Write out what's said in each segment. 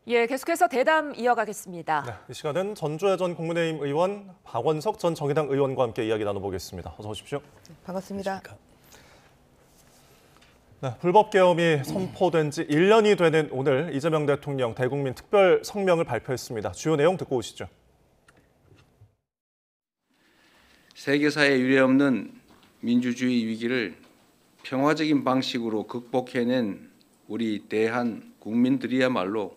예, 계속해서 대담 이어가겠습니다. 네, 이 시간은 전주의 전 국민의힘 의원 박원석 전 정의당 의원과 함께 이야기 나눠보겠습니다. 어서 오십시오. 반갑습니다. 네, 불법 계엄이 선포된 지 1년이 되는 오늘 이재명 대통령 대국민 특별 성명을 발표했습니다. 주요 내용 듣고 오시죠. 세계사에 유례없는 민주주의 위기를 평화적인 방식으로 극복해낸 우리 대한 국민들이야말로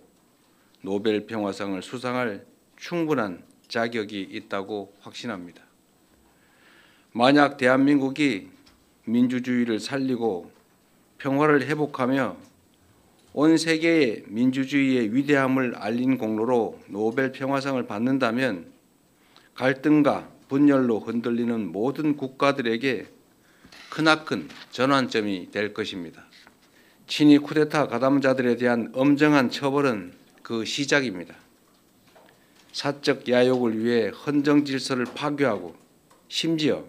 노벨 평화상을 수상할 충분한 자격이 있다고 확신합니다. 만약 대한민국이 민주주의를 살리고 평화를 회복하며 온 세계에 민주주의의 위대함을 알린 공로로 노벨 평화상을 받는다면 갈등과 분열로 흔들리는 모든 국가들에게 크나큰 전환점이 될 것입니다. 친위 쿠데타 가담자들에 대한 엄정한 처벌은 그 시작입니다. 사적 야욕을 위해 헌정 질서를 파괴하고 심지어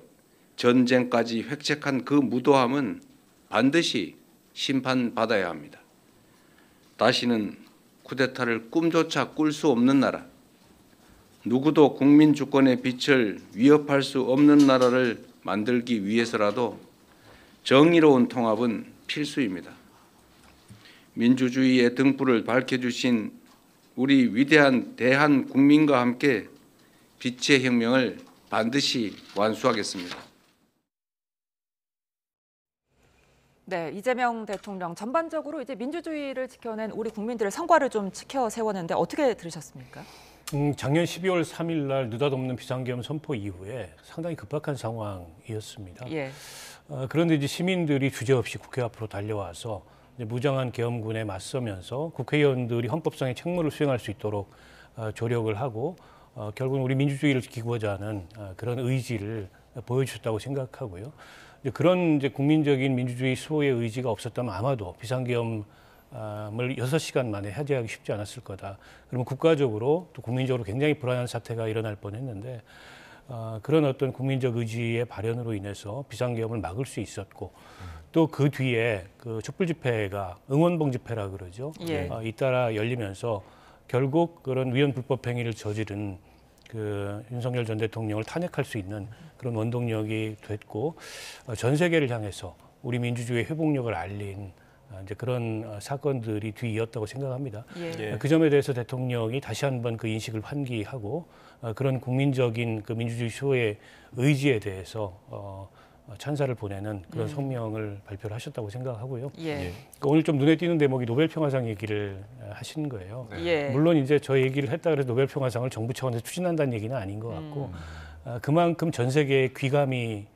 전쟁까지 획책한 그 무도함은 반드시 심판받아야 합니다. 다시는 쿠데타를 꿈조차 꿀 수 없는 나라, 누구도 국민 주권의 빛을 위협할 수 없는 나라를 만들기 위해서라도 정의로운 통합은 필수입니다. 민주주의의 등불을 밝혀주신 우리 위대한 대한 국민과 함께 빛의 혁명을 반드시 완수하겠습니다. 네, 이재명 대통령 전반적으로 이제 민주주의를 지켜낸 우리 국민들의 성과를 좀 지켜 세웠는데 어떻게 들으셨습니까? 작년 12월 3일 날 느닷없는 비상계엄 선포 이후에 상당히 급박한 상황이었습니다. 예. 그런데 이제 시민들이 주저없이 국회 앞으로 달려와서 이제 무장한 계엄군에 맞서면서 국회의원들이 헌법상의 책무를 수행할 수 있도록 조력을 하고 결국은 우리 민주주의를 지키고자 하는 그런 의지를 보여주셨다고 생각하고요. 이제 그런 이제 국민적인 민주주의 수호의 의지가 없었다면 아마도 비상계엄을 6시간 만에 해제하기 쉽지 않았을 거다. 그러면 국가적으로 또 국민적으로 굉장히 불안한 사태가 일어날 뻔했는데 그런 어떤 국민적 의지의 발현으로 인해서 비상계엄을 막을 수 있었고 또 그 뒤에 그 촛불 집회가 응원봉 집회라 그러죠. 예. 잇따라 열리면서 결국 그런 위헌 불법 행위를 저지른 그 윤석열 전 대통령을 탄핵할 수 있는 그런 원동력이 됐고 전 세계를 향해서 우리 민주주의의 회복력을 알린 이제 그런 사건들이 뒤이었다고 생각합니다. 예. 그 점에 대해서 대통령이 다시 한번 그 인식을 환기하고 그런 국민적인 그 민주주의 수호의 의지에 대해서 찬사를 보내는 그런 성명을 발표를 하셨다고 생각하고요. 예. 오늘 좀 눈에 띄는 대목이 노벨 평화상 얘기를 하신 거예요. 예. 물론 이제 저 얘기를 했다 그래서 노벨 평화상을 정부 차원에서 추진한다는 얘기는 아닌 것 같고 그만큼 전 세계에 귀감이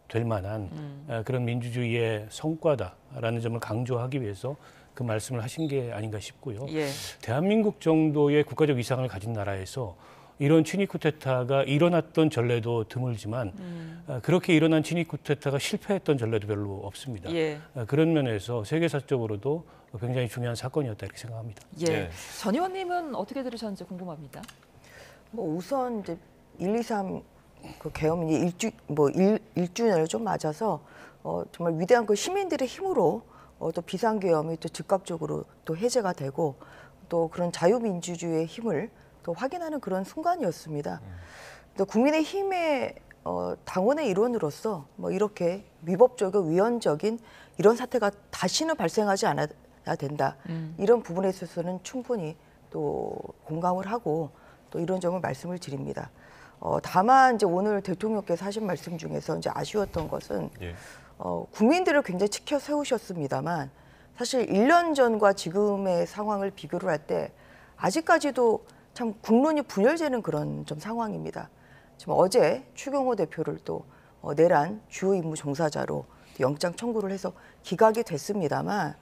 될 만한 그런 민주주의의 성과다라는 점을 강조하기 위해서 그 말씀을 하신 게 아닌가 싶고요. 예. 대한민국 정도의 국가적 위상을 가진 나라에서 이런 친위 쿠데타가 일어났던 전례도 드물지만 그렇게 일어난 친위 쿠데타가 실패했던 전례도 별로 없습니다. 예. 그런 면에서 세계사적으로도 굉장히 중요한 사건이었다 이렇게 생각합니다. 예. 네. 전 의원님은 어떻게 들으셨는지 궁금합니다. 뭐 우선 이제 1, 2, 3 그 계엄이 일주년을 좀 맞아서 정말 위대한 그 시민들의 힘으로 또 비상계엄이 또 즉각적으로 또 해제가 되고 또 그런 자유민주주의의 힘을 또 확인하는 그런 순간이었습니다. 또 국민의힘의 당원의 일원으로서 뭐 이렇게 위법적이고 위헌적인 이런 사태가 다시는 발생하지 않아야 된다. 이런 부분에 있어서는 충분히 또 공감을 하고 또 이런 점을 말씀을 드립니다. 다만 이제 오늘 대통령께서 하신 말씀 중에서 이제 아쉬웠던 것은 국민들을 굉장히 지켜 세우셨습니다만 사실 1년 전과 지금의 상황을 비교를 할 때 아직까지도 참 국론이 분열되는 그런 좀 상황입니다. 지금 어제 추경호 대표를 또 내란 주요 임무 종사자로 영장 청구를 해서 기각이 됐습니다만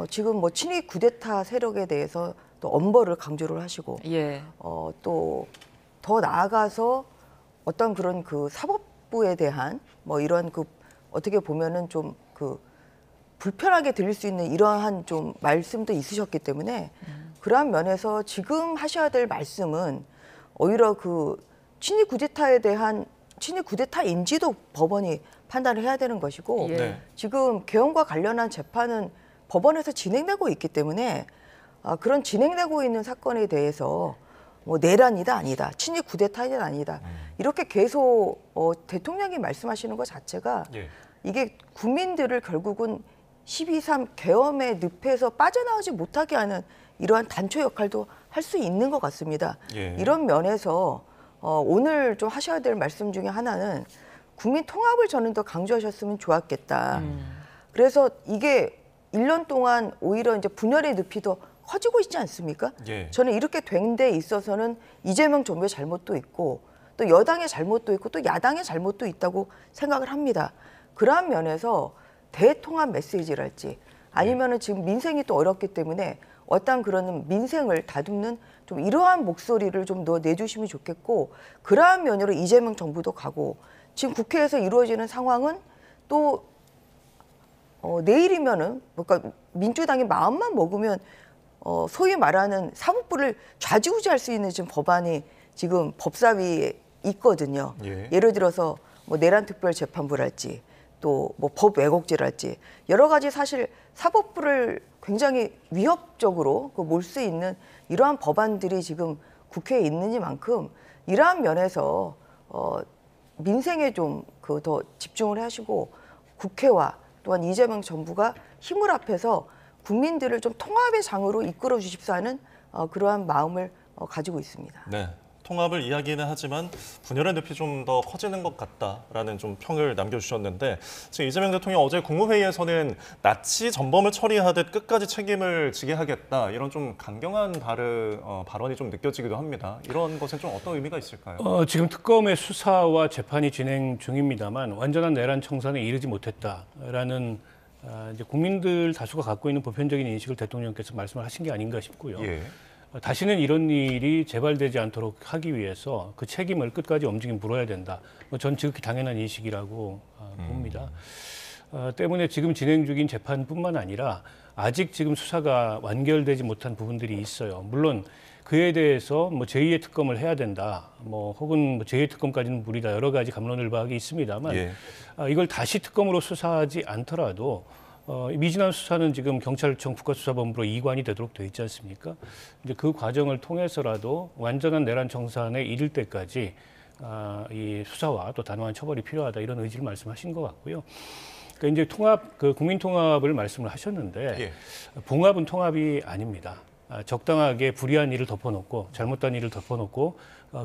지금 뭐 친위 쿠데타 세력에 대해서 또 엄벌을 강조를 하시고 예. 또 더 나아가서 어떤 그런 그 사법부에 대한 뭐 이런 그 어떻게 보면은 좀 그 불편하게 들릴 수 있는 이러한 좀 말씀도 있으셨기 때문에 그러한 면에서 지금 하셔야 될 말씀은 오히려 그 친위 쿠데타에 대한 친위 쿠데타인지도 법원이 판단을 해야 되는 것이고 예. 지금 계엄과 관련한 재판은 법원에서 진행되고 있기 때문에 그런 진행되고 있는 사건에 대해서 뭐 내란이다 아니다, 친일 쿠데타이다 아니다 이렇게 계속 대통령이 말씀하시는 것 자체가 예. 이게 국민들을 결국은 12.3 계엄의 늪에서 빠져나오지 못하게 하는 이러한 단초 역할도 할 수 있는 것 같습니다. 예. 이런 면에서 오늘 좀 하셔야 될 말씀 중에 하나는 국민 통합을 저는 더 강조하셨으면 좋았겠다. 그래서 이게 1년 동안 오히려 이제 분열의 늪이 더 커지고 있지 않습니까? 예. 저는 이렇게 된 데 있어서는 이재명 정부의 잘못도 있고 또 여당의 잘못도 있고 또 야당의 잘못도 있다고 생각을 합니다. 그러한 면에서 대통합 메시지랄지 아니면은 지금 민생이 또 어렵기 때문에 어떤 그런 민생을 다듬는 좀 이러한 목소리를 좀 더 내주시면 좋겠고 그러한 면으로 이재명 정부도 가고 지금 국회에서 이루어지는 상황은 또 내일이면은 그러니까 민주당이 마음만 먹으면 소위 말하는 사법부를 좌지우지할 수 있는 지금 법안이 지금 법사위에 있거든요. 예. 예를 들어서 뭐 내란특별재판부랄지 또 뭐 법 왜곡죄랄지 여러 가지 사실 사법부를 굉장히 위협적으로 몰 수 있는 이러한 법안들이 지금 국회에 있는이만큼 이러한 면에서 민생에 좀 더 집중을 하시고 국회와 또한 이재명 정부가 힘을 합해서 국민들을 좀 통합의 장으로 이끌어 주십사 하는 그러한 마음을 가지고 있습니다. 네. 통합을 이야기는 하지만 분열의 늪이 좀 더 커지는 것 같다라는 좀 평을 남겨주셨는데 지금 이재명 대통령 어제 국무회의에서는 나치 전범을 처리하듯 끝까지 책임을 지게 하겠다 이런 좀 강경한 발언이 좀 느껴지기도 합니다. 이런 것은 좀 어떤 의미가 있을까요? 지금 특검의 수사와 재판이 진행 중입니다만 완전한 내란 청산에 이르지 못했다라는 이제 국민들 다수가 갖고 있는 보편적인 인식을 대통령께서 말씀을 하신 게 아닌가 싶고요. 예. 다시는 이런 일이 재발되지 않도록 하기 위해서 그 책임을 끝까지 엄중히 물어야 된다. 전 지극히 당연한 인식이라고 봅니다. 때문에 지금 진행 중인 재판뿐만 아니라 아직 지금 수사가 완결되지 못한 부분들이 있어요. 물론 그에 대해서 뭐 제2의 특검을 해야 된다, 뭐 혹은 뭐 제2의 특검까지는 무리다 여러 가지 갑론을박이 있습니다만 예. 이걸 다시 특검으로 수사하지 않더라도 미진한 수사는 지금 경찰청 국가수사본부로 이관이 되도록 돼 있지 않습니까? 이제 그 과정을 통해서라도 완전한 내란 청산에 이를 때까지 이 수사와 또 단호한 처벌이 필요하다 이런 의지를 말씀하신 것 같고요. 그러니까 이제 국민 통합을 말씀을 하셨는데 예. 봉합은 통합이 아닙니다. 적당하게 불의한 일을 덮어놓고 잘못된 일을 덮어놓고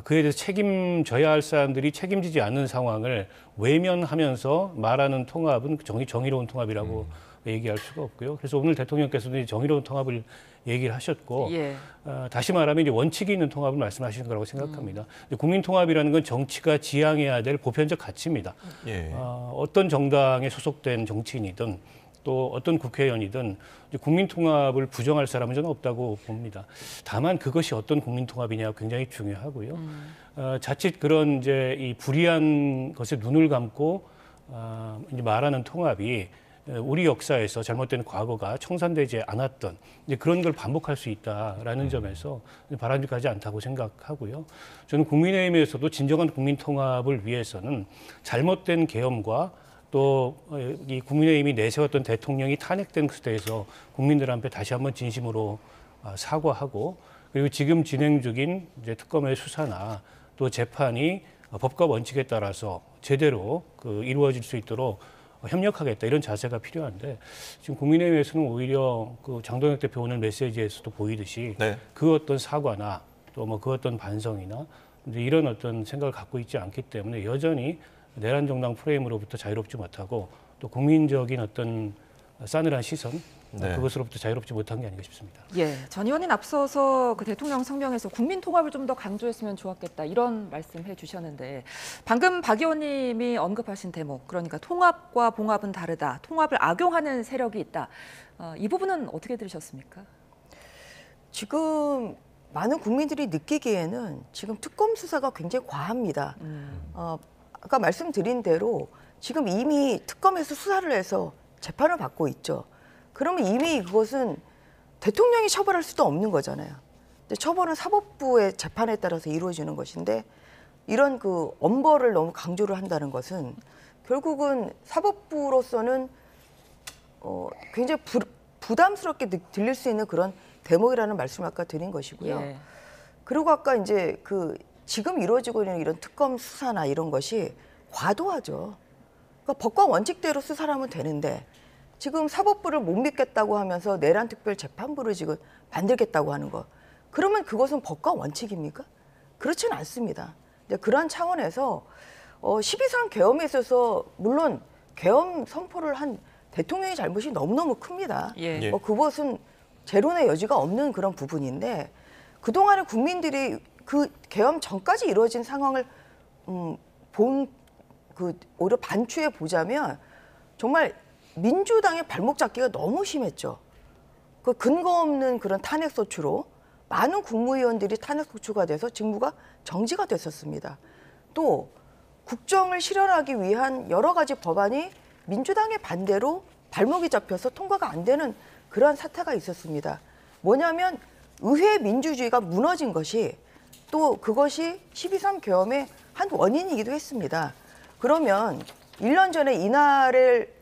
그에 대해서 책임져야 할 사람들이 책임지지 않는 상황을 외면하면서 말하는 통합은 정의로운 통합이라고 얘기할 수가 없고요. 그래서 오늘 대통령께서는 정의로운 통합을 얘기를 하셨고 예. 다시 말하면 이제 원칙이 있는 통합을 말씀하시는 거라고 생각합니다. 국민 통합이라는 건 정치가 지향해야 될 보편적 가치입니다. 예. 어떤 정당에 소속된 정치인이든 또 어떤 국회의원이든 국민 통합을 부정할 사람은 저는 없다고 봅니다. 다만 그것이 어떤 국민 통합이냐 굉장히 중요하고요. 자칫 그런 이제 이 불의한 것에 눈을 감고 이제 말하는 통합이 우리 역사에서 잘못된 과거가 청산되지 않았던 이제 그런 걸 반복할 수 있다라는 점에서 바람직하지 않다고 생각하고요. 저는 국민의힘에서도 진정한 국민 통합을 위해서는 잘못된 계엄과 또 이 국민의힘이 내세웠던 대통령이 탄핵된 그때에서 국민들한테 다시 한번 진심으로 사과하고 그리고 지금 진행 중인 이제 특검의 수사나 또 재판이 법과 원칙에 따라서 제대로 이루어질 수 있도록 협력하겠다 이런 자세가 필요한데 지금 국민의힘에서는 오히려 그 장동혁 대표 오늘 메시지에서도 보이듯이 네. 그 어떤 사과나 또 뭐 그 어떤 반성이나 이제 이런 어떤 생각을 갖고 있지 않기 때문에 여전히 내란 정당 프레임으로부터 자유롭지 못하고 또 국민적인 어떤 싸늘한 시선 네. 그것으로부터 자유롭지 못한 게 아닌가 싶습니다. 예, 전 의원님 앞서서 그 대통령 성명에서 국민 통합을 좀 더 강조했으면 좋았겠다 이런 말씀해 주셨는데 방금 박 의원님이 언급하신 대목 그러니까 통합과 봉합은 다르다, 통합을 악용하는 세력이 있다. 이 부분은 어떻게 들으셨습니까? 지금 많은 국민들이 느끼기에는 지금 특검 수사가 굉장히 과합니다. 아까 말씀드린 대로 지금 이미 특검에서 수사를 해서 재판을 받고 있죠. 그러면 이미 그것은 대통령이 처벌할 수도 없는 거잖아요. 근데 처벌은 사법부의 재판에 따라서 이루어지는 것인데 이런 그 엄벌을 너무 강조를 한다는 것은 결국은 사법부로서는 굉장히 부담스럽게 들릴 수 있는 그런 대목이라는 말씀을 아까 드린 것이고요. 예. 그리고 아까 이제 그 지금 이루어지고 있는 이런 특검 수사나 이런 것이 과도하죠. 그러니까 법과 원칙대로 수사를 하면 되는데 지금 사법부를 못 믿겠다고 하면서 내란 특별재판부를 지금 만들겠다고 하는 거. 그러면 그것은 법과 원칙입니까? 그렇지는 않습니다. 이제 그런 차원에서 12.3 계엄에 있어서 물론 계엄 선포를 한 대통령의 잘못이 너무너무 큽니다. 예. 그것은 재론의 여지가 없는 그런 부분인데 그동안에 국민들이 그 계엄 전까지 이루어진 상황을 오히려 반추해 보자면 정말 민주당의 발목 잡기가 너무 심했죠. 그 근거 없는 그런 탄핵 소추로 많은 국무위원들이 탄핵 소추가 돼서 직무가 정지가 됐었습니다. 또 국정을 실현하기 위한 여러 가지 법안이 민주당의 반대로 발목이 잡혀서 통과가 안 되는 그러한 사태가 있었습니다. 뭐냐면 의회 민주주의가 무너진 것이 또 그것이 12.3 계엄의 한 원인이기도 했습니다. 그러면 1년 전에 이날을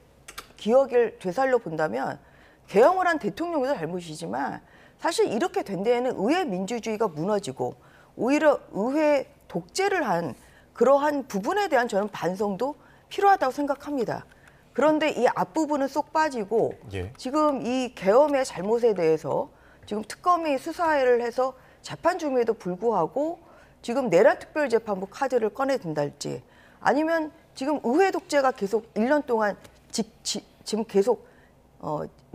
기억을 되살려 본다면 계엄을 한 대통령도 잘못이지만 사실 이렇게 된 데에는 의회 민주주의가 무너지고 오히려 의회 독재를 한 그러한 부분에 대한 저는 반성도 필요하다고 생각합니다. 그런데 이 앞부분은 쏙 빠지고 예. 지금 이 계엄의 잘못에 대해서 지금 특검이 수사를 해서 재판 중에도 불구하고 지금 내란특별재판부 카드를 꺼내든달지 아니면 지금 의회 독재가 계속 1년 동안 지금 계속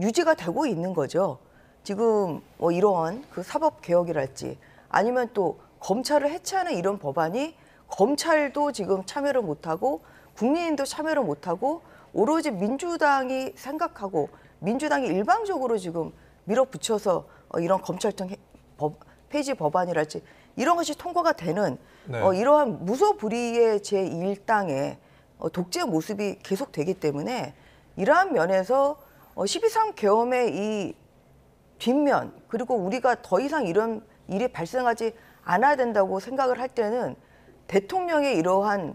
유지가 되고 있는 거죠. 지금 뭐 이러한 그 사법개혁이랄지 아니면 또 검찰을 해체하는 이런 법안이 검찰도 지금 참여를 못하고 국민도 참여를 못하고 오로지 민주당이 생각하고 민주당이 일방적으로 지금 밀어붙여서 이런 검찰청 폐지 법안이랄지 이런 것이 통과가 되는 네. 이러한 무소불위의 제1당의 독재 모습이 계속되기 때문에 이러한 면에서 12.3 계엄의 이 뒷면 그리고 우리가 더 이상 이런 일이 발생하지 않아야 된다고 생각을 할 때는 대통령의 이러한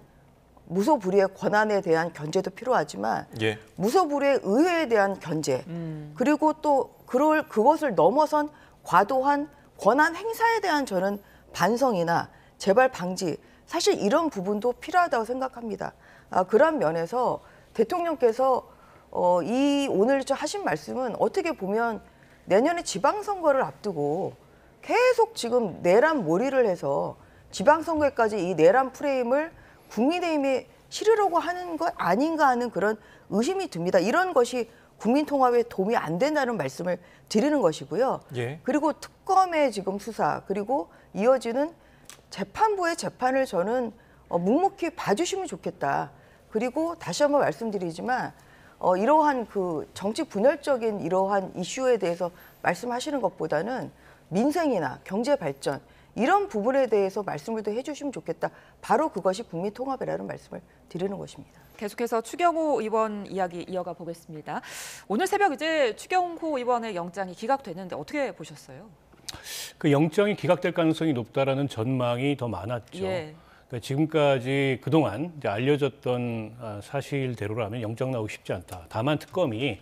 무소불위의 권한에 대한 견제도 필요하지만 예. 무소불위의 의회에 대한 견제 그리고 또 그것을 넘어선 과도한 권한 행사에 대한 저는 반성이나 재발 방지 사실 이런 부분도 필요하다고 생각합니다. 그런 면에서 대통령께서 이 오늘 하신 말씀은 어떻게 보면 내년에 지방선거를 앞두고 계속 지금 내란 몰이를 해서 지방선거에까지 이 내란 프레임을 국민의힘에 실으려고 하는 것 아닌가 하는 그런 의심이 듭니다. 이런 것이 국민통합에 도움이 안 된다는 말씀을 드리는 것이고요. 예. 그리고 특검의 지금 수사 그리고 이어지는 재판부의 재판을 저는 묵묵히 봐주시면 좋겠다. 그리고 다시 한번 말씀드리지만 이러한 그 정치 분열적인 이러한 이슈에 대해서 말씀하시는 것보다는 민생이나 경제 발전 이런 부분에 대해서 말씀을 더 해주시면 좋겠다. 바로 그것이 국민통합이라는 말씀을 드리는 것입니다. 계속해서 추경호 의원 이야기 이어가 보겠습니다. 오늘 새벽 이제 추경호 의원의 영장이 기각되는데 어떻게 보셨어요? 그 영장이 기각될 가능성이 높다라는 전망이 더 많았죠. 예. 그러니까 지금까지 그동안 이제 알려졌던 사실대로라면 영장 나오기 쉽지 않다. 다만 특검이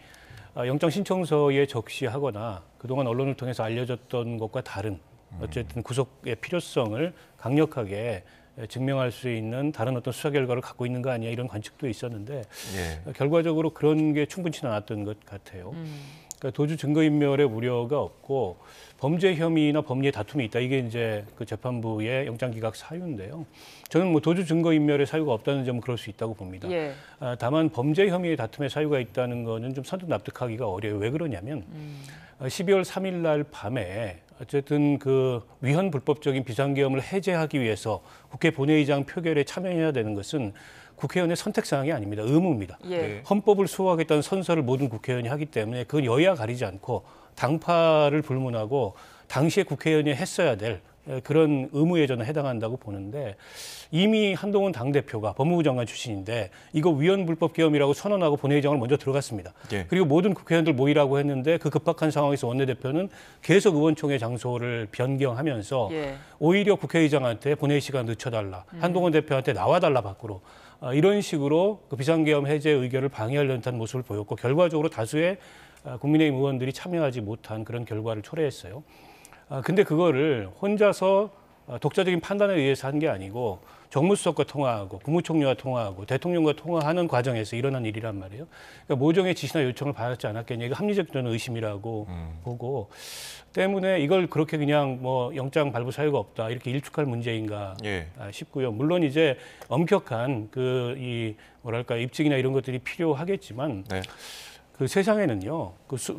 영장 신청서에 적시하거나 그동안 언론을 통해서 알려졌던 것과 다른 어쨌든 구속의 필요성을 강력하게 증명할 수 있는 다른 어떤 수사 결과를 갖고 있는 거 아니야 이런 관측도 있었는데 예. 결과적으로 그런 게 충분치는 않았던 것 같아요. 그러니까 도주 증거인멸의 우려가 없고 범죄 혐의나 법리의 다툼이 있다. 이게 이제 그 재판부의 영장 기각 사유인데요. 저는 뭐 도주 증거인멸의 사유가 없다는 점은 그럴 수 있다고 봅니다. 예. 다만 범죄 혐의의 다툼의 사유가 있다는 거는 좀 선뜻 납득하기가 어려워요. 왜 그러냐면 12월 3일 날 밤에 어쨌든 그 위헌 불법적인 비상계엄을 해제하기 위해서 국회 본회의장 표결에 참여해야 되는 것은 국회의원의 선택 사항이 아닙니다. 의무입니다. 예. 헌법을 수호하겠다는 선서를 모든 국회의원이 하기 때문에 그건 여야 가리지 않고 당파를 불문하고 당시에 국회의원이 했어야 될 그런 의무에 저는 해당한다고 보는데 이미 한동훈 당대표가 법무부 장관 출신인데 이거 위헌 불법 계엄이라고 선언하고 본회의장을 먼저 들어갔습니다. 예. 그리고 모든 국회의원들 모이라고 했는데 그 급박한 상황에서 원내대표는 계속 의원총회 장소를 변경하면서 예. 오히려 국회의장한테 본회의 시간 늦춰달라. 한동훈 대표한테 나와달라 밖으로. 이런 식으로 그 비상계엄 해제 의결을 방해하려는 듯한 모습을 보였고 결과적으로 다수의 국민의힘 의원들이 참여하지 못한 그런 결과를 초래했어요. 근데 그거를 혼자서 독자적인 판단에 의해서 한 게 아니고 정무수석과 통화하고 국무총리와 통화하고 대통령과 통화하는 과정에서 일어난 일이란 말이에요. 그러니까 모종의 지시나 요청을 받았지 않았겠냐. 이거 합리적 저는 의심이라고 보고 때문에 이걸 그렇게 그냥 뭐 영장 발부 사유가 없다 이렇게 일축할 문제인가 예. 싶고요. 물론 이제 엄격한 이 뭐랄까 입증이나 이런 것들이 필요하겠지만 네. 그 세상에는요.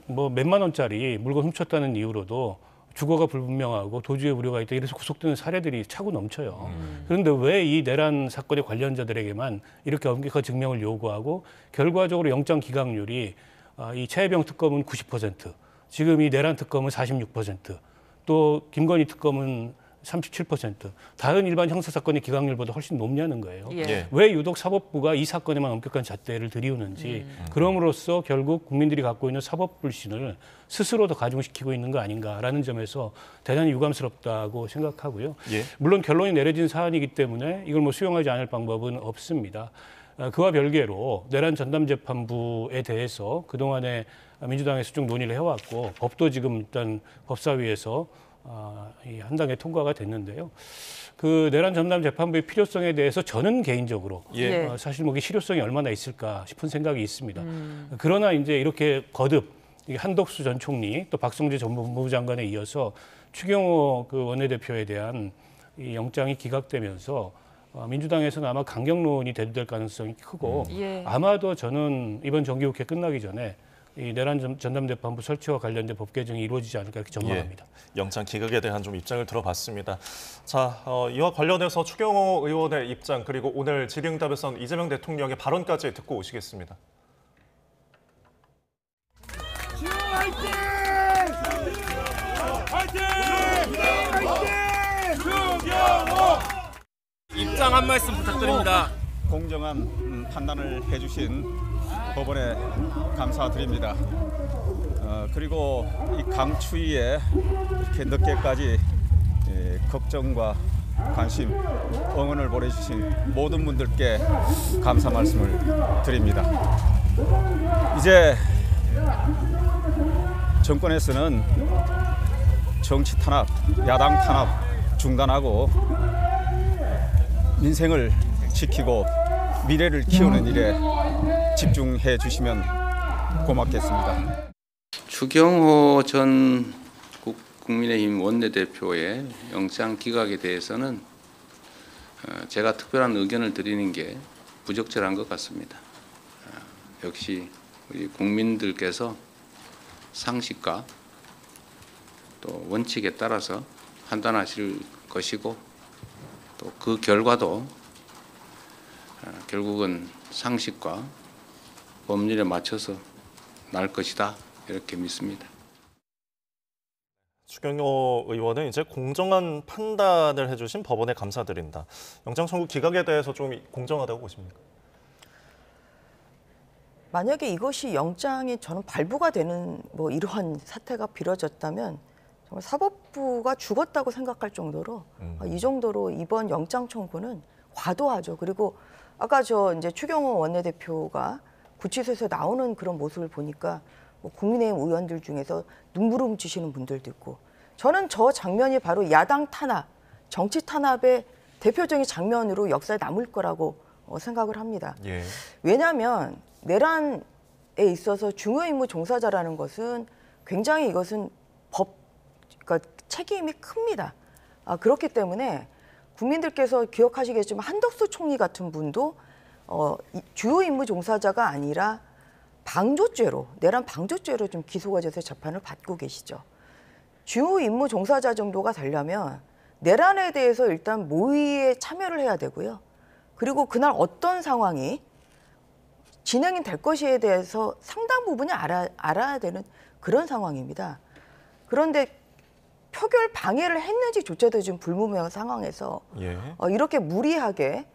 뭐 몇만 원짜리 물건 훔쳤다는 이유로도 주거가 불분명하고 도주의 우려가 있다 이래서 구속되는 사례들이 차고 넘쳐요. 그런데 왜 이 내란 사건의 관련자들에게만 이렇게 엄격한 증명을 요구하고 결과적으로 영장 기각률이 이 최혜병 특검은 90%, 지금 이 내란 특검은 46%, 또 김건희 특검은 37%, 다른 일반 형사 사건의 기각률보다 훨씬 높냐는 거예요. 예. 예. 왜 유독 사법부가 이 사건에만 엄격한 잣대를 들이우는지 그럼으로써 결국 국민들이 갖고 있는 사법 불신을 스스로 더 가중시키고 있는 거 아닌가라는 점에서 대단히 유감스럽다고 생각하고요. 예. 물론 결론이 내려진 사안이기 때문에 이걸 뭐 수용하지 않을 방법은 없습니다. 그와 별개로 내란 전담재판부에 대해서 그동안에 민주당에서 쭉 논의를 해왔고 법도 지금 일단 법사위에서 한 단계 통과가 됐는데요. 그 내란 전담 재판부의 필요성에 대해서 저는 개인적으로 예. 사실 뭐 실효성이 얼마나 있을까 싶은 생각이 있습니다. 그러나 이제 이렇게 거듭 한덕수 전 총리 또 박성재 전 법무부 장관에 이어서 추경호 그 원내대표에 대한 이 영장이 기각되면서 민주당에서는 아마 강경론이 대두될 가능성이 크고 예. 아마도 저는 이번 정기국회 끝나기 전에 이 내란 전담재판부 설치와 관련된 법 개정이 이루어지지 않을까 이렇게 전망합니다. 예, 영장 기각에 대한 좀 입장을 들어봤습니다. 자, 이와 관련해서 추경호 의원의 입장 그리고 오늘 질의응답에서는 이재명 대통령의 발언까지 듣고 오시겠습니다. 입장 한 말씀 부탁드립니다. 공정한 판단을 해주신 법원에 감사드립니다. 그리고 이 강추위에 이렇게 늦게까지 걱정과 관심, 응원을 보내주신 모든 분들께 감사 말씀을 드립니다. 이제 정권에서는 정치 탄압, 야당 탄압 중단하고 민생을 지키고 미래를 키우는 일에 집중해 주시면 고맙겠습니다. 추경호 전 국민의힘 원내대표의 영장 기각에 대해서는 제가 특별한 의견을 드리는 게 부적절한 것 같습니다. 역시 우리 국민들께서 상식과 또 원칙에 따라서 판단하실 것이고 또 그 결과도 결국은 상식과 법률에 맞춰서 날 것이다 이렇게 믿습니다. 추경호 의원은 이제 공정한 판단을 해주신 법원에 감사드린다. 영장 청구 기각에 대해서 좀 공정하다고 보십니까? 만약에 이것이 영장이 저는 발부가 되는 뭐 이러한 사태가 벌어졌다면 정말 사법부가 죽었다고 생각할 정도로 이 정도로 이번 영장 청구는 과도하죠. 그리고 아까 이제 추경호 원내대표가 구치소에서 나오는 그런 모습을 보니까 뭐 국민의힘 의원들 중에서 눈물 훔치시는 분들도 있고 저는 저 장면이 바로 야당 탄압, 정치 탄압의 대표적인 장면으로 역사에 남을 거라고 생각을 합니다. 예. 왜냐하면 내란에 있어서 중요 임무 종사자라는 것은 굉장히 이것은 그러니까 책임이 큽니다. 그렇기 때문에 국민들께서 기억하시겠지만 한덕수 총리 같은 분도 주요 임무 종사자가 아니라 방조죄로 내란 방조죄로 좀 기소가 돼서 재판을 받고 계시죠. 주요 임무 종사자 정도가 되려면 내란에 대해서 일단 모의에 참여를 해야 되고요. 그리고 그날 어떤 상황이 진행이 될 것에 대해서 상당 부분이 알아야 되는 그런 상황입니다. 그런데 표결 방해를 했는지조차도 지금 불분명한 상황에서 예. 이렇게 무리하게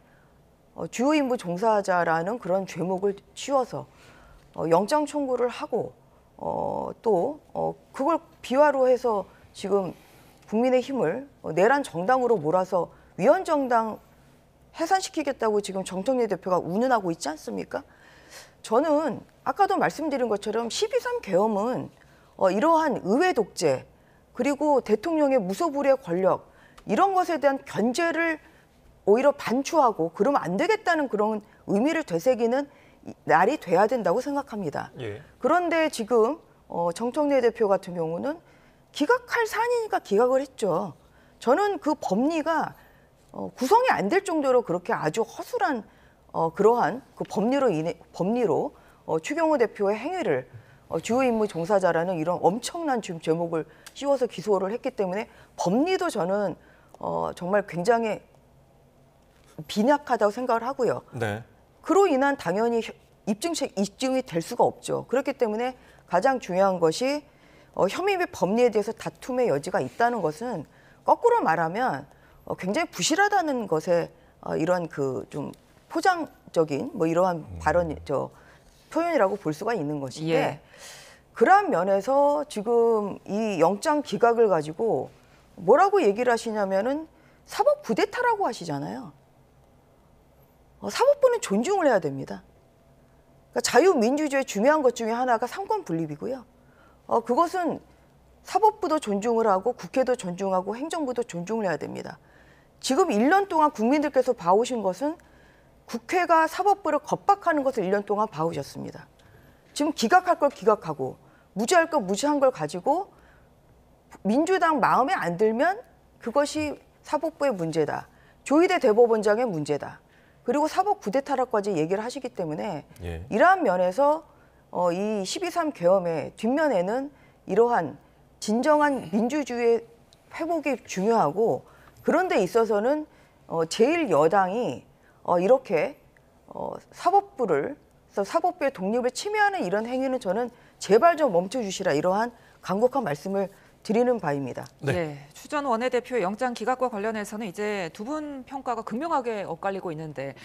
주요 임무 종사자라는 그런 죄목을 씌워서 영장 청구를 하고 또 그걸 비화로 해서 지금 국민의힘을 내란 정당으로 몰아서 위헌정당 해산시키겠다고 지금 정청래 대표가 운운하고 있지 않습니까? 저는 아까도 말씀드린 것처럼 12.3 계엄은 이러한 의회 독재 그리고 대통령의 무소불위의 권력 이런 것에 대한 견제를 오히려 반추하고 그러면 안 되겠다는 그런 의미를 되새기는 날이 돼야 된다고 생각합니다. 예. 그런데 지금 정청래 대표 같은 경우는 기각할 사안이니까 기각을 했죠. 저는 그 법리가 구성이 안 될 정도로 그렇게 아주 허술한 그러한 그 법리로 추경호 대표의 행위를 주요 임무 종사자라는 이런 엄청난 지금 제목을 씌워서 기소를 했기 때문에 법리도 저는 정말 굉장히 빈약하다고 생각을 하고요. 네. 그로 인한 당연히 입증이 될 수가 없죠. 그렇기 때문에 가장 중요한 것이 혐의 및 법리에 대해서 다툼의 여지가 있다는 것은 거꾸로 말하면 굉장히 부실하다는 것에 이런 그 좀 포장적인 뭐 이러한 발언 표현이라고 볼 수가 있는 것인데 예. 그러한 면에서 지금 이 영장 기각을 가지고 뭐라고 얘기를 하시냐면은 사법 쿠데타라고 하시잖아요. 사법부는 존중을 해야 됩니다. 그러니까 자유민주주의의 중요한 것 중에 하나가 삼권 분립이고요. 그것은 사법부도 존중을 하고 국회도 존중하고 행정부도 존중을 해야 됩니다. 지금 1년 동안 국민들께서 봐오신 것은 국회가 사법부를 겁박하는 것을 1년 동안 봐오셨습니다. 지금 기각할 걸 기각하고 무죄할 걸 무죄한 걸 가지고 민주당 마음에 안 들면 그것이 사법부의 문제다. 조희대 대법원장의 문제다. 그리고 사법 쿠데타라까지 얘기를 하시기 때문에 예. 이러한 면에서 이 12.3 계엄의 뒷면에는 이러한 진정한 민주주의의 회복이 중요하고 그런 데 있어서는 제1여당이 이렇게 사법부의 독립을 침해하는 이런 행위는 저는 제발 좀 멈춰주시라 이러한 간곡한 말씀을 드리는 바입니다. 네. 네, 추 전 원내대표의 영장 기각과 관련해서는 이제 두 분 평가가 극명하게 엇갈리고 있는데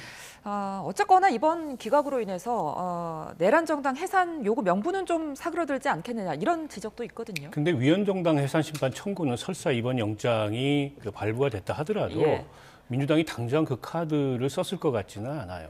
어쨌거나 이번 기각으로 인해서 내란 정당 해산 요구 명분은 좀 사그러들지 않겠느냐 이런 지적도 있거든요. 근데 위헌정당 해산 심판 청구는 설사 이번 영장이 발부가 됐다 하더라도 예. 민주당이 당장 그 카드를 썼을 것 같지는 않아요.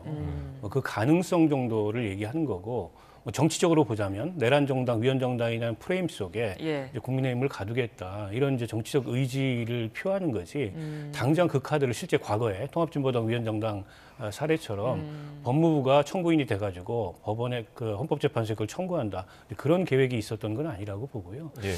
그 가능성 정도를 얘기하는 거고 정치적으로 보자면 내란 정당, 위헌 정당이라는 프레임 속에 예. 이제 국민의힘을 가두겠다 이런 이제 정치적 의지를 표하는 거지. 당장 그 카드를 실제 과거에 통합진보당 위헌 정당 사례처럼 법무부가 청구인이 돼가지고 법원에 그 헌법재판소에 그걸 청구한다 그런 계획이 있었던 건 아니라고 보고요. 예.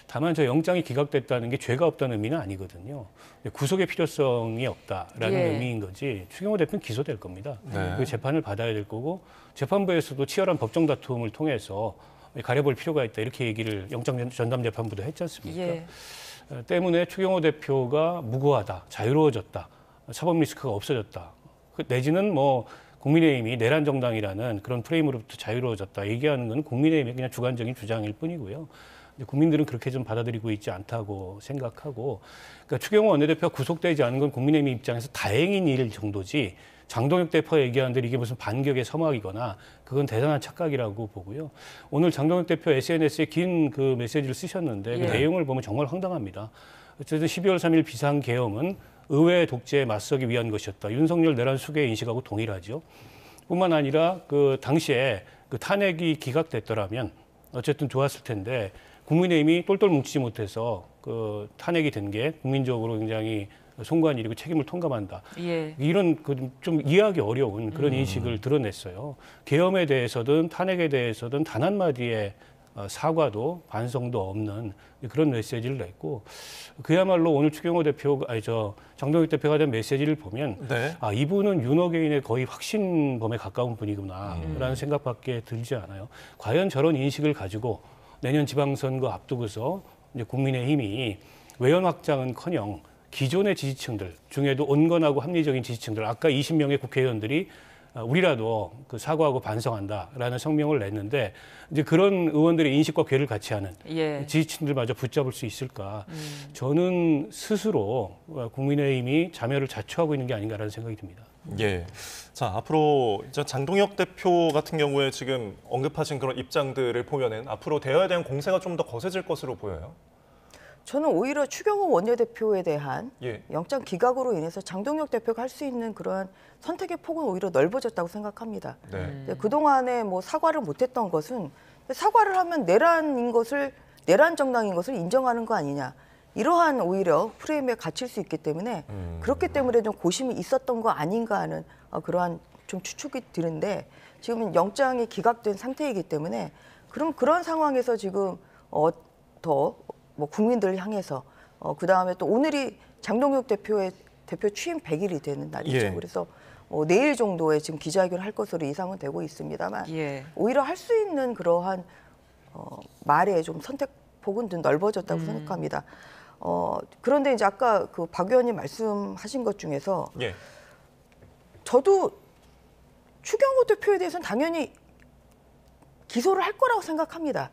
다만 저 영장이 기각됐다는 게 죄가 없다는 의미는 아니거든요. 구속의 필요성이 없다라는 예. 의미인 거지. 추경호 대표는 기소될 겁니다. 네. 그 재판을 받아야 될 거고 재판부에서도 치열한 법정 다툼을 통해서 가려볼 필요가 있다 이렇게 얘기를 영장 전담 재판부도 했지 않습니까? 예. 때문에 추경호 대표가 무고하다, 자유로워졌다, 사법 리스크가 없어졌다. 내지는 뭐 국민의힘이 내란 정당이라는 그런 프레임으로부터 자유로워졌다 얘기하는 건 국민의힘의 그냥 주관적인 주장일 뿐이고요. 국민들은 그렇게 좀 받아들이고 있지 않다고 생각하고, 그러니까 추경호 원내대표가 구속되지 않은 건 국민의힘 입장에서 다행인 일 정도지. 장동혁 대표가 얘기하는 대로 이게 무슨 반격의 서막이거나 그건 대단한 착각이라고 보고요. 오늘 장동혁 대표 SNS에 긴 그 메시지를 쓰셨는데 그 예. 내용을 보면 정말 황당합니다. 어쨌든 12월 3일 비상계엄은 의회 독재에 맞서기 위한 것이었다. 윤석열 내란 수괴 인식하고 동일하죠. 뿐만 아니라 그 당시에 그 탄핵이 기각됐더라면 어쨌든 좋았을 텐데 국민의힘이 똘똘 뭉치지 못해서 그 탄핵이 된 게 국민적으로 굉장히 송구한 일이고 책임을 통감한다. 예. 이런 그 좀 이해하기 어려운 그런 인식을 드러냈어요. 계엄에 대해서든 탄핵에 대해서든 단 한마디의 사과도 반성도 없는 그런 메시지를 냈고 그야말로 오늘 추경호 대표가 장동혁 대표가 된 메시지를 보면 네. 이분은 윤호개인의 거의 확신범에 가까운 분이구나라는 생각밖에 들지 않아요. 과연 저런 인식을 가지고 내년 지방선거 앞두고서 이제 국민의힘이 외연 확장은커녕 기존의 지지층들 중에도 온건하고 합리적인 지지층들 아까 20명의 국회의원들이 우리라도 그 사과하고 반성한다라는 성명을 냈는데 이제 그런 의원들의 인식과 궤를 같이 하는 예. 지지층들마저 붙잡을 수 있을까? 저는 스스로 국민의힘이 자멸을 자초하고 있는 게 아닌가라는 생각이 듭니다. 예. 자, 앞으로 이제 장동혁 대표 같은 경우에 지금 언급하신 그런 입장들을 보면은 앞으로 대화에 대한 공세가 좀 더 거세질 것으로 보여요. 저는 오히려 추경호 원내대표에 대한 예. 영장 기각으로 인해서 장동혁 대표가 할 수 있는 그러한 선택의 폭은 오히려 넓어졌다고 생각합니다. 네. 그동안에 뭐 사과를 못했던 것은 사과를 하면 내란 정당인 것을 인정하는 거 아니냐. 이러한 오히려 프레임에 갇힐 수 있기 때문에 그렇기 때문에 좀 고심이 있었던 거 아닌가 하는 그러한 좀 추측이 드는데 지금은 영장이 기각된 상태이기 때문에 그런 상황에서 지금 더 뭐 국민들을 향해서 그 다음에 또 오늘이 장동혁 대표의 대표 취임 100일이 되는 날이죠. 예. 그래서 내일 정도에 지금 기자회견을 할 것으로 예상은 되고 있습니다만 예. 오히려 할 수 있는 그러한 말에 좀 선택폭은 좀 넓어졌다고 생각합니다. 그런데 이제 아까 그 박 의원님 말씀하신 것 중에서 예. 저도 추경호 대표에 대해서는 당연히 기소를 할 거라고 생각합니다.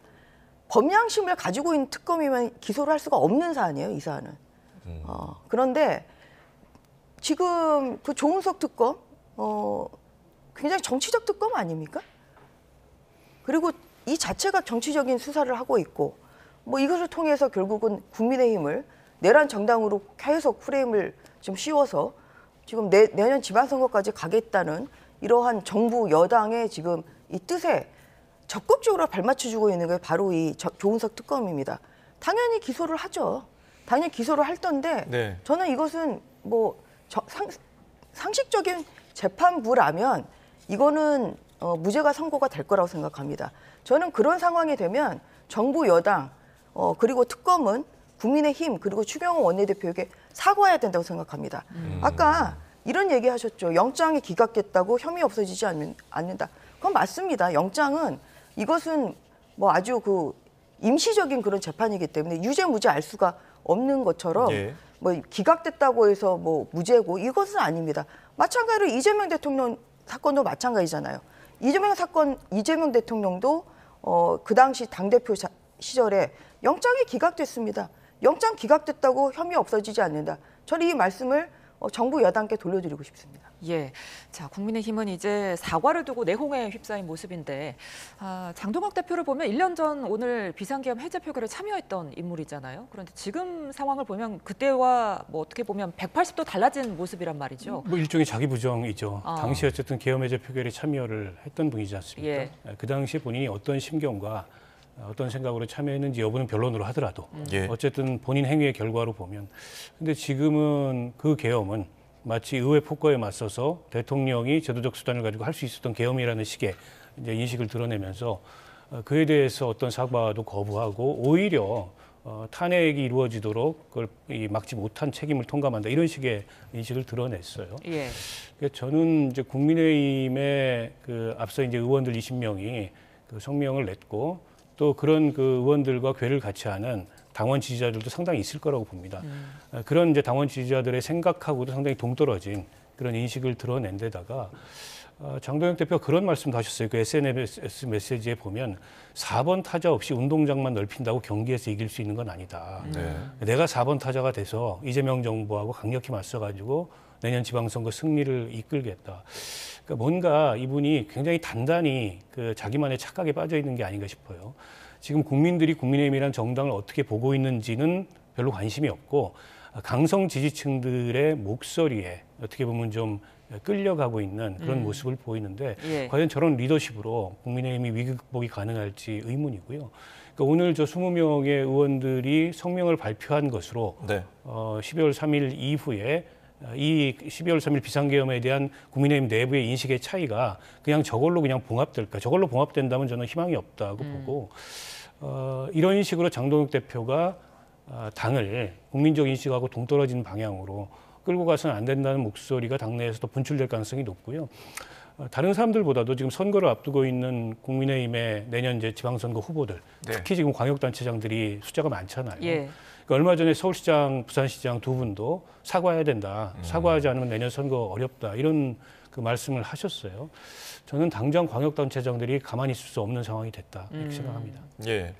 범양심을 가지고 있는 특검이면 기소를 할 수가 없는 사안이에요, 이 사안은. 그런데 지금 그 조은석 특검 굉장히 정치적 특검 아닙니까? 그리고 이 자체가 정치적인 수사를 하고 있고 뭐 이것을 통해서 결국은 국민의힘을 내란 정당으로 계속 프레임을 좀 씌워서 지금 내년 지방선거까지 가겠다는 이러한 정부 여당의 지금 이 뜻에 적극적으로 발맞춰주고 있는 게 바로 이 조은석 특검입니다. 당연히 기소를 하죠. 당연히 기소를 할 텐데 네. 저는 이것은 뭐 상식적인 재판부라면 이거는 무죄가 선고가 될 거라고 생각합니다. 저는 그런 상황이 되면 정부 여당 그리고 특검은 국민의힘 그리고 추경호 원내대표에게 사과해야 된다고 생각합니다. 아까 이런 얘기 하셨죠. 영장이 기각됐다고 혐의 없어지지 않는다. 그건 맞습니다. 영장은 이것은 뭐 아주 그 임시적인 그런 재판이기 때문에 유죄 무죄 알 수가 없는 것처럼 예. 뭐 기각됐다고 해서 뭐 무죄고 이것은 아닙니다. 마찬가지로 이재명 대통령 사건도 마찬가지잖아요. 이재명 대통령도 그 당시 당대표 시절에 영장이 기각됐습니다. 영장 기각됐다고 혐의 없어지지 않는다. 저는 이 말씀을 정부 여당께 돌려드리고 싶습니다. 예. 자, 국민의힘은 이제 사과를 두고 내홍에 휩싸인 모습인데 장동혁 대표를 보면 1년 전 오늘 비상계엄 해제 표결에 참여했던 인물이잖아요. 그런데 지금 상황을 보면 그때와 뭐 어떻게 보면 180도 달라진 모습이란 말이죠. 뭐 일종의 자기 부정이죠. 아. 당시 어쨌든 계엄 해제 표결에 참여를 했던 분이지 않습니까? 예. 그 당시 본인이 어떤 심경과 어떤 생각으로 참여했는지 여부는 변론으로 하더라도 예. 어쨌든 본인 행위의 결과로 보면 근데 지금은 그 계엄은 마치 의회 폭거에 맞서서 대통령이 제도적 수단을 가지고 할 수 있었던 계엄이라는 식의 이제 인식을 드러내면서 그에 대해서 어떤 사과도 거부하고 오히려 탄핵이 이루어지도록 그걸 막지 못한 책임을 통감한다 이런 식의 인식을 드러냈어요. 예. 그러니까 저는 이제 국민의힘의 그 앞서 이제 의원들 20명이 그 성명을 냈고 또 그런 그 의원들과 궤를 같이 하는 당원 지지자들도 상당히 있을 거라고 봅니다. 그런 이제 당원 지지자들의 생각하고도 상당히 동떨어진 그런 인식을 드러낸 데다가 장동혁 대표가 그런 말씀도 하셨어요. 그 SNS 메시지에 보면 4번 타자 없이 운동장만 넓힌다고 경기에서 이길 수 있는 건 아니다. 네. 내가 4번 타자가 돼서 이재명 정부하고 강력히 맞서가지고 내년 지방선거 승리를 이끌겠다. 그러니까 뭔가 이분이 굉장히 단단히 그 자기만의 착각에 빠져 있는 게 아닌가 싶어요. 지금 국민들이 국민의힘이라는 정당을 어떻게 보고 있는지는 별로 관심이 없고 강성 지지층들의 목소리에 어떻게 보면 좀 끌려가고 있는 그런 모습을 보이는데 예. 과연 저런 리더십으로 국민의힘이 위기 극복이 가능할지 의문이고요. 그러니까 오늘 저 20명의 의원들이 성명을 발표한 것으로 네. 12월 3일 이후에 이 12월 3일 비상계엄에 대한 국민의힘 내부의 인식의 차이가 그냥 저걸로 그냥 봉합될까? 저걸로 봉합된다면 저는 희망이 없다고 보고 이런 식으로 장동혁 대표가 당을 국민적 인식하고 동떨어진 방향으로 끌고 가서는 안 된다는 목소리가 당내에서도 분출될 가능성이 높고요. 다른 사람들보다도 지금 선거를 앞두고 있는 국민의힘의 내년 이제 지방선거 후보들, 네. 특히 지금 광역단체장들이 숫자가 많잖아요. 예. 그러니까 얼마 전에 서울시장, 부산시장 두 분도 사과해야 된다. 사과하지 않으면 내년 선거 어렵다. 이런 그 말씀을 하셨어요. 저는 당장 광역단체장들이 가만히 있을 수 없는 상황이 됐다. 이렇게 생각합니다. 예.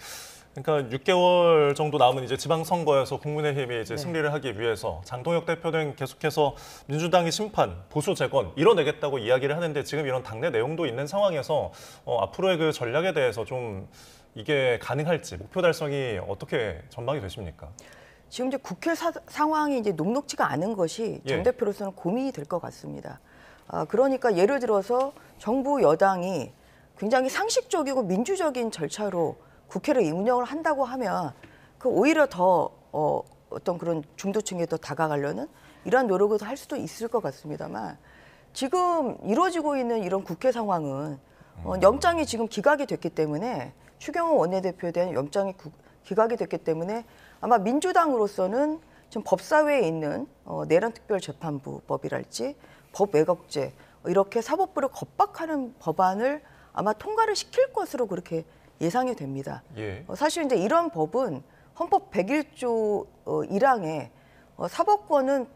그러니까 6개월 정도 남은 이제 지방선거에서 국민의힘이 이제 승리를 하기 위해서 장동혁 대표는 계속해서 민주당의 심판, 보수 재건 이뤄내겠다고 이야기를 하는데 지금 이런 당내 내용도 있는 상황에서 앞으로의 그 전략에 대해서 좀 이게 가능할지 목표 달성이 어떻게 전망이 되십니까? 지금 이제 국회 상황이 이제 녹록지가 않은 것이 정 예. 대표로서는 고민이 될 것 같습니다. 그러니까 예를 들어서 정부 여당이 굉장히 상식적이고 민주적인 절차로 국회를 운영을 한다고 하면 그 오히려 더 어떤 그런 중도층에 더 다가가려는 이러한 노력을 할 수도 있을 것 같습니다만 지금 이루어지고 있는 이런 국회 상황은 영장이 지금 기각이 됐기 때문에 추경호 원내대표에 대한 영장이 기각이 됐기 때문에 아마 민주당으로서는 지금 법사위에 있는 내란특별재판부법이랄지 법외국제 이렇게 사법부를 겁박하는 법안을 아마 통과를 시킬 것으로 그렇게 예상이 됩니다. 예. 사실 이제 이런 법은 헌법 101조 1항에 사법권은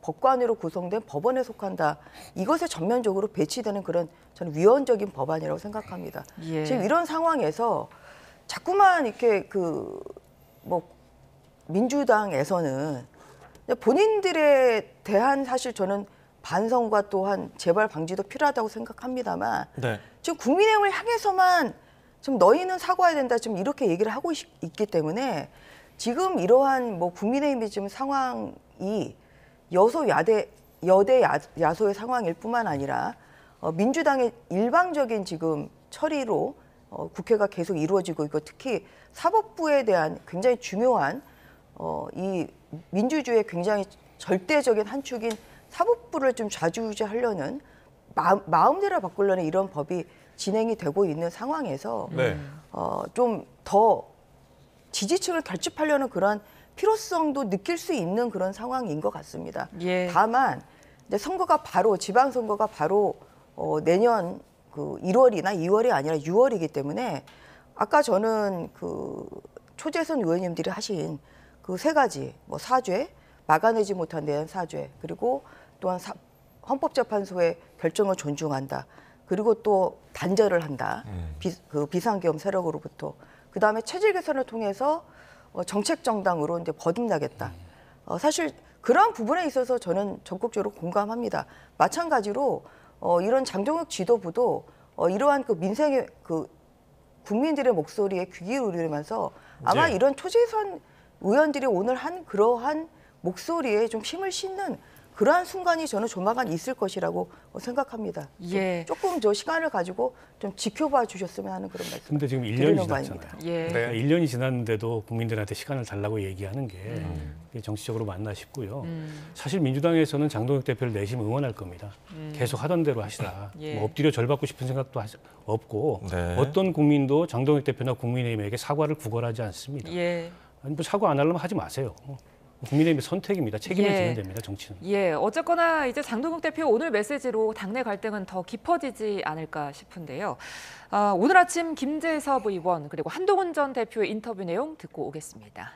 법관으로 구성된 법원에 속한다. 이것에 전면적으로 배치되는 그런 저는 위헌적인 법안이라고 생각합니다. 예. 지금 이런 상황에서 자꾸만 이렇게 민주당에서는 본인들에 대한 사실 저는 반성과 또한 재발 방지도 필요하다고 생각합니다만 네. 지금 국민의힘을 향해서만 지금 너희는 사과해야 된다 지금 이렇게 얘기를 하고 있기 때문에 지금 이러한 국민의힘의 지금 상황이 여대 야소의 상황일 뿐만 아니라 민주당의 일방적인 지금 처리로 국회가 계속 이루어지고 있고 특히 사법부에 대한 굉장히 중요한 이 민주주의의 굉장히 절대적인 한 축인 사법부를 좀 좌지우지하려는 마음대로 바꾸려는 이런 법이 진행이 되고 있는 상황에서 네. 좀 더 지지층을 결집하려는 그런 필요성도 느낄 수 있는 그런 상황인 것 같습니다. 예. 다만 이제 지방선거가 바로 내년 1월이나 2월이 아니라 6월이기 때문에 아까 저는 초재선 의원님들이 하신 그 세 가지 사죄, 막아내지 못한 내란 사죄, 그리고 또한 헌법재판소의 결정을 존중한다. 그리고 또 단절을 한다. 비상계엄 세력으로부터. 그다음에 체질 개선을 통해서 정책 정당으로 이제 거듭나겠다. 사실 그런 부분에 있어서 저는 적극적으로 공감합니다. 마찬가지로 이런 장동혁 지도부도 이러한 민생의 국민들의 목소리에 귀 기울이면서 아마 예. 이런 초재선 의원들이 오늘 한 그러한 목소리에 좀 힘을 싣는 그러한 순간이 저는 조만간 있을 것이라고 생각합니다. 예. 조금 저 시간을 가지고 좀 지켜봐 주셨으면 하는 그런 말씀. 근데 지금 1년이 드리는 지났잖아요. 바입니다. 예. 네. 그러니까 1년이 지났는데도 국민들한테 시간을 달라고 얘기하는 게 그게 정치적으로 맞나 싶고요. 사실 민주당에서는 장동혁 대표를 내심 응원할 겁니다. 계속 하던 대로 하시라. 예. 엎드려 절 받고 싶은 생각도 없고 네. 어떤 국민도 장동혁 대표나 국민의힘에게 사과를 구걸하지 않습니다. 예. 아니, 사과 안 하려면 하지 마세요. 국민의힘의 선택입니다. 책임을 예. 지면 됩니다. 정치는. 예, 어쨌거나 이제 장동혁 대표 오늘 메시지로 당내 갈등은 더 깊어지지 않을까 싶은데요. 오늘 아침 김재섭 의원 그리고 한동훈 전 대표의 인터뷰 내용 듣고 오겠습니다.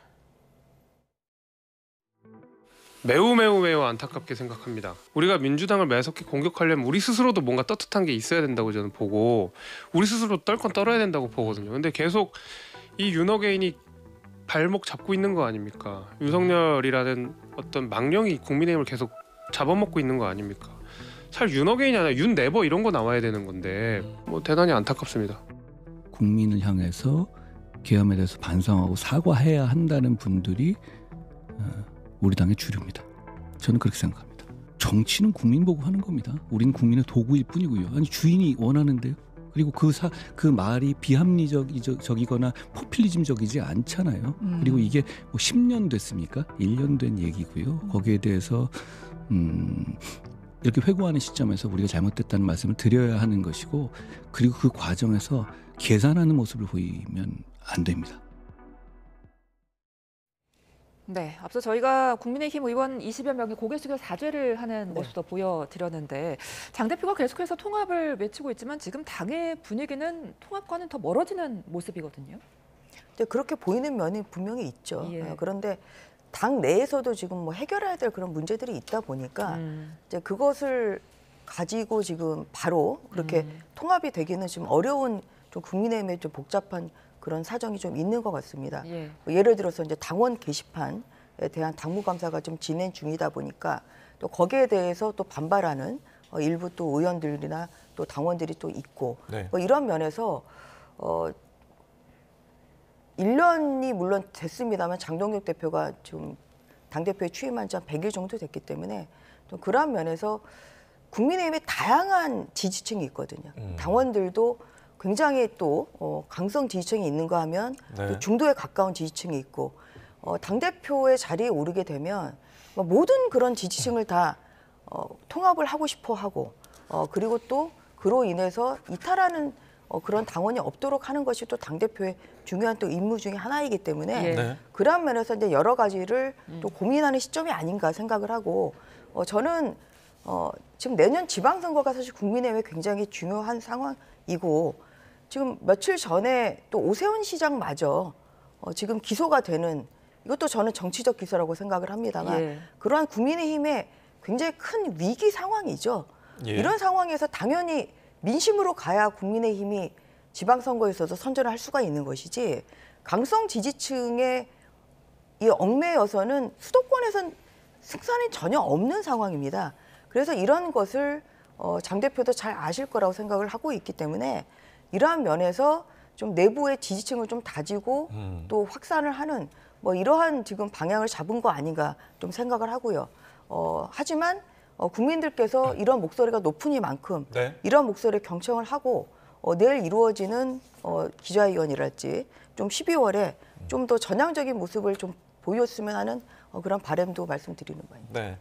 매우 안타깝게 생각합니다. 우리가 민주당을 매섭게 공격하려면 우리 스스로도 뭔가 떳떳한 게 있어야 된다고 저는 보고 우리 스스로 떨건 떨어야 된다고 보거든요. 근데 계속 이 윤어게인이 발목 잡고 있는 거 아닙니까? 윤석열이라는 어떤 망령이 국민의힘을 계속 잡아먹고 있는 거 아닙니까? 사실 윤어게인이 아니라 윤네버 이런 거 나와야 되는 건데 대단히 안타깝습니다. 국민을 향해서 계엄에 대해서 반성하고 사과해야 한다는 분들이 우리 당의 주류입니다. 저는 그렇게 생각합니다. 정치는 국민 보고 하는 겁니다. 우리는 국민의 도구일 뿐이고요. 아니 주인이 원하는데요. 그리고 그 말이 비합리적이거나 포퓰리즘적이지 않잖아요. 그리고 이게 10년 됐습니까? 1년 된 얘기고요. 거기에 대해서 이렇게 회고하는 시점에서 우리가 잘못됐다는 말씀을 드려야 하는 것이고 그리고 그 과정에서 계산하는 모습을 보이면 안 됩니다. 네, 앞서 저희가 국민의힘 의원 20여 명이 고개 숙여 사죄를 하는 모습도 보여드렸는데 장 대표가 계속해서 통합을 외치고 있지만 지금 당의 분위기는 통합과는 더 멀어지는 모습이거든요. 근데 그렇게 보이는 면이 분명히 있죠. 예. 그런데 당 내에서도 지금 해결해야 될 그런 문제들이 있다 보니까 이제 그것을 가지고 지금 바로 그렇게 통합이 되기는 지금 어려운 좀 국민의힘의 좀 복잡한 그런 사정이 좀 있는 것 같습니다. 예. 예를 들어서 이제 당원 게시판에 대한 당무감사가 좀 진행 중이다 보니까 또 거기에 대해서 또 반발하는 일부 또 의원들이나 또 당원들이 또 있고 네. 이런 면에서 1년이 물론 됐습니다만 장동혁 대표가 지금 당대표에 취임한 지 한 100일 정도 됐기 때문에 또 그런 면에서 국민의힘에 다양한 지지층이 있거든요. 당원들도 굉장히 또 강성 지지층이 있는가 하면 네. 또 중도에 가까운 지지층이 있고 당대표의 자리에 오르게 되면 모든 그런 지지층을 다 통합을 하고 싶어 하고 그리고 또 그로 인해서 이탈하는 그런 당원이 없도록 하는 것이 또 당대표의 중요한 또 임무 중에 하나이기 때문에 네. 그런 면에서 이제 여러 가지를 또 고민하는 시점이 아닌가 생각을 하고 저는 지금 내년 지방선거가 사실 국민의힘에 굉장히 중요한 상황이고 지금 며칠 전에 또 오세훈 시장마저 지금 기소가 되는 이것도 저는 정치적 기소라고 생각을 합니다만 예. 그러한 국민의힘의 굉장히 큰 위기 상황이죠. 예. 이런 상황에서 당연히 민심으로 가야 국민의힘이 지방선거에서도 선전을 할 수가 있는 것이지 강성 지지층의 이 얽매여서는 수도권에선 승산이 전혀 없는 상황입니다. 그래서 이런 것을 장 대표도 잘 아실 거라고 생각을 하고 있기 때문에 이러한 면에서 좀 내부의 지지층을 좀 다지고 또 확산을 하는 뭐 이러한 지금 방향을 잡은 거 아닌가 좀 생각을 하고요. 하지만 국민들께서 이런 목소리가 높으니만큼 네. 이런 목소리에 경청을 하고 내일 이루어지는 기자회견이랄지 좀 12월에 좀 더 전향적인 모습을 좀 보였으면 하는 그런 바람도 말씀드리는 바입니다. 네.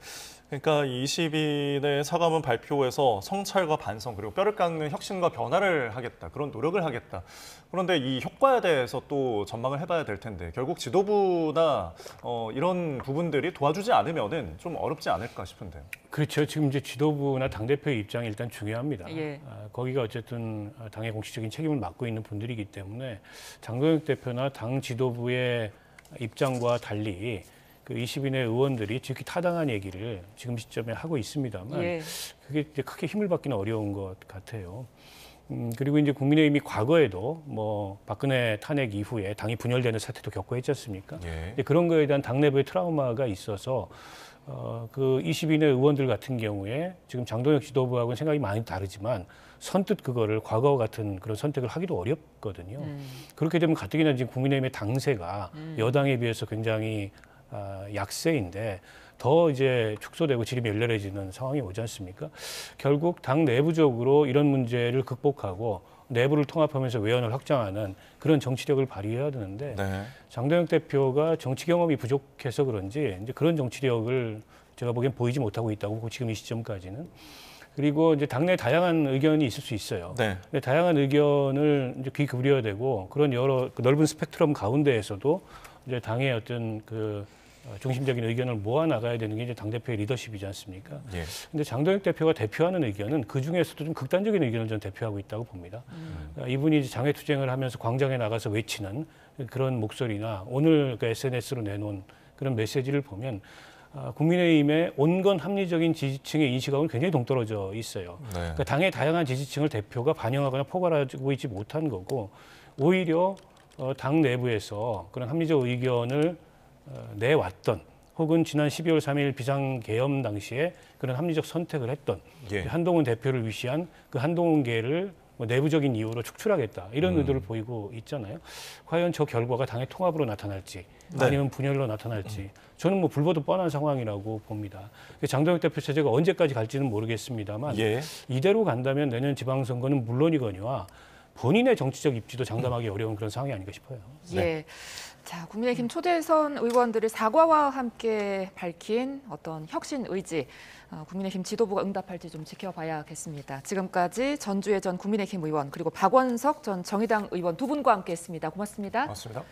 그러니까 20일에 사과문 발표에서 성찰과 반성 그리고 뼈를 깎는 혁신과 변화를 하겠다. 그런 노력을 하겠다. 그런데 이 효과에 대해서 또 전망을 해봐야 될 텐데 결국 지도부나 이런 부분들이 도와주지 않으면은 좀 어렵지 않을까 싶은데요. 그렇죠. 지금 이제 지도부나 당대표의 입장이 일단 중요합니다. 예. 거기가 어쨌든 당의 공식적인 책임을 맡고 있는 분들이기 때문에 장동혁 대표나 당 지도부의 입장과 달리 그 20인의 의원들이 지극히 타당한 얘기를 지금 시점에 하고 있습니다만 예. 그게 이제 크게 힘을 받기는 어려운 것 같아요. 그리고 이제 국민의힘이 과거에도 뭐 박근혜 탄핵 이후에 당이 분열되는 사태도 겪고 했지 않습니까? 예. 근데 그런 거에 대한 당내부의 트라우마가 있어서 그 20인의 의원들 같은 경우에 지금 장동혁 지도부하고는 생각이 많이 다르지만 선뜻 그거를 과거와 같은 그런 선택을 하기도 어렵거든요. 그렇게 되면 가뜩이나 지금 국민의힘의 당세가 여당에 비해서 굉장히 약세인데 더 이제 축소되고 지름이 열렬해지는 상황이 오지 않습니까? 결국 당 내부적으로 이런 문제를 극복하고 내부를 통합하면서 외연을 확장하는 그런 정치력을 발휘해야 되는데 네. 장동혁 대표가 정치 경험이 부족해서 그런지 이제 그런 정치력을 제가 보기엔 보이지 못하고 있다고 보고 지금 이 시점까지는. 그리고 이제 당내 다양한 의견이 있을 수 있어요. 네. 근데 다양한 의견을 이제 귀 기울여야 되고 그런 여러 넓은 스펙트럼 가운데에서도 이제 당의 어떤 그 중심적인 의견을 모아 나가야 되는 게 이제 당 대표의 리더십이지 않습니까? 예. 근데 장동혁 대표가 대표하는 의견은 그 중에서도 좀 극단적인 의견을 전 대표하고 있다고 봅니다. 이분이 이제 장외투쟁을 하면서 광장에 나가서 외치는 그런 목소리나 오늘 그 SNS로 내놓은 그런 메시지를 보면 국민의힘의 온건 합리적인 지지층의 인식하고는 굉장히 동떨어져 있어요. 네. 그러니까 당의 다양한 지지층을 대표가 반영하거나 포괄하고 있지 못한 거고 오히려 당 내부에서 그런 합리적 의견을 내왔던 혹은 지난 12월 3일 비상계엄 당시에 그런 합리적 선택을 했던 예. 한동훈 대표를 위시한 그 한동훈계를 뭐 내부적인 이유로 축출하겠다 이런 의도를 보이고 있잖아요. 과연 저 결과가 당의 통합으로 나타날지 아니면 분열로 나타날지 저는 뭐 불보듯 뻔한 상황이라고 봅니다. 장동혁 대표 체제가 언제까지 갈지는 모르겠습니다만 예. 이대로 간다면 내년 지방선거는 물론이거니와 본인의 정치적 입지도 장담하기 어려운 그런 상황이 아닌가 싶어요. 예. 자, 국민의힘 초대선 의원들의 사과와 함께 밝힌 어떤 혁신 의지, 국민의힘 지도부가 응답할지 좀 지켜봐야겠습니다. 지금까지 전주의 전 국민의힘 의원 그리고 박원석 전 정의당 의원 두 분과 함께했습니다. 고맙습니다. 맞습니다.